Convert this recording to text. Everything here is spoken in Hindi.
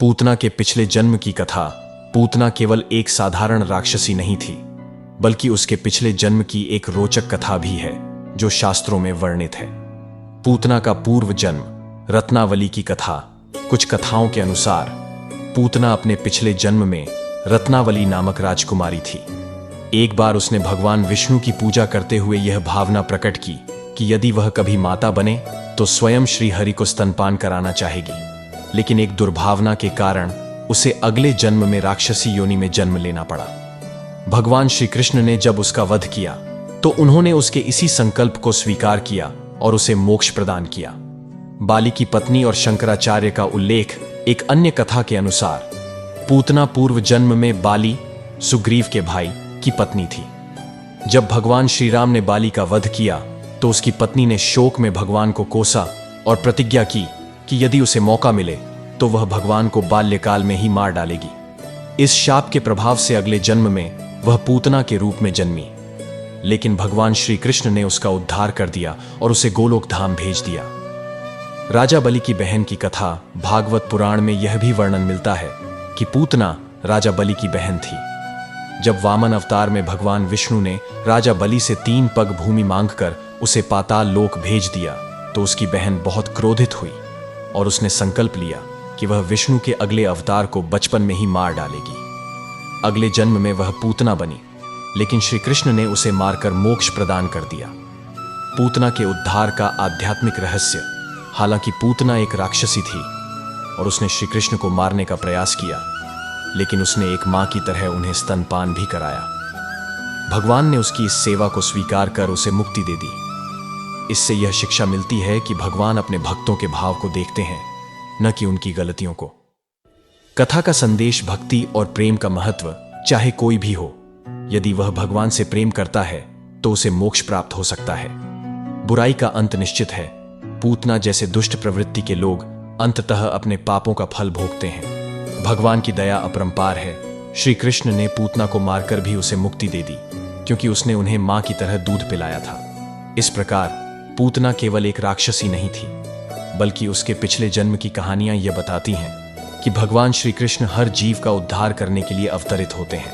पूतना के पिछले जन्म की कथा। पूतना केवल एक साधारण राक्षसी नहीं थी, बल्कि उसके पिछले जन्म की एक रोचक कथा भी है जो शास्त्रों में वर्णित है। पूतना का पूर्व जन्म। रत्नावली की कथा। कुछ कथाओं के अनुसार पूतना अपने पिछले जन्म में रत्नावली नामक राजकुमारी थी। एक बार उसने भगवान विष्णु की पूजा करते हुए यह भावना प्रकट की कि यदि वह कभी माता बने तो स्वयं श्री हरि को स्तनपान कराना चाहेगी। लेकिन एक दुर्भावना के कारण उसे अगले जन्म में राक्षसी योनि में जन्म लेना पड़ा। भगवान श्री कृष्ण ने जब उसका वध किया तो उन्होंने उसके इसी संकल्प को स्वीकार किया और उसे मोक्ष प्रदान किया। बाली की पत्नी और शंकराचार्य का उल्लेख एक अन्य कथा के अनुसार पूतना पूर्व जन्म में बाली, सुग्रीव के भाई, की पत्नी थी। जब भगवान श्री राम ने बाली का वध किया तो उसकी पत्नी ने शोक में भगवान को कोसा और प्रतिज्ञा की कि यदि उसे मौका मिले तो वह भगवान को बाल्यकाल में ही मार डालेगी। इस शाप के प्रभाव से अगले जन्म में वह पूतना के रूप में जन्मी। लेकिन भगवान श्री कृष्ण ने उसका उद्धार कर दिया और उसे गोलोक धाम भेज दिया। राजा बलि की बहन की कथा। भागवत पुराण में यह भी वर्णन मिलता है कि पूतना राजा बलि की बहन थी। जब वामन अवतार में भगवान विष्णु ने राजा बलि से 3 पग भूमि मांगकर उसे पाताल लोक भेज दिया तो उसकी बहन बहुत क्रोधित हुई और उसने संकल्प लिया कि वह विष्णु के अगले अवतार को बचपन में ही मार डालेगी। अगले जन्म में वह पूतना बनी, लेकिन श्री कृष्ण ने उसे मारकर मोक्ष प्रदान कर दिया। पूतना के उद्धार का आध्यात्मिक रहस्य। हालांकि पूतना एक राक्षसी थी और उसने श्री कृष्ण को मारने का प्रयास किया, लेकिन उसने एक मां की तरह उन्हें स्तनपान भी कराया। भगवान ने उसकी इस सेवा को स्वीकार कर उसे मुक्ति दे दी। इससे यह शिक्षा मिलती है कि भगवान अपने भक्तों के भाव को देखते हैं, न कि उनकी गलतियों को। कथा का संदेश भक्ति और प्रेम का महत्व। चाहे कोई भी हो, यदि वह भगवान से प्रेम करता है तो उसे मोक्ष प्राप्त हो सकता है। बुराई का अंत निश्चित है। पूतना जैसे दुष्ट प्रवृत्ति के लोग अंततः अपने पापों का फल भोगते हैं। भगवान की दया अपरंपार है। श्री कृष्ण ने पूतना को मारकर भी उसे मुक्ति दे दी, क्योंकि उसने उन्हें मां की तरह दूध पिलाया था। इस प्रकार पूतना केवल एक राक्षसी नहीं थी, बल्कि उसके पिछले जन्म की कहानियां यह बताती हैं कि भगवान श्री कृष्ण हर जीव का उद्धार करने के लिए अवतरित होते हैं।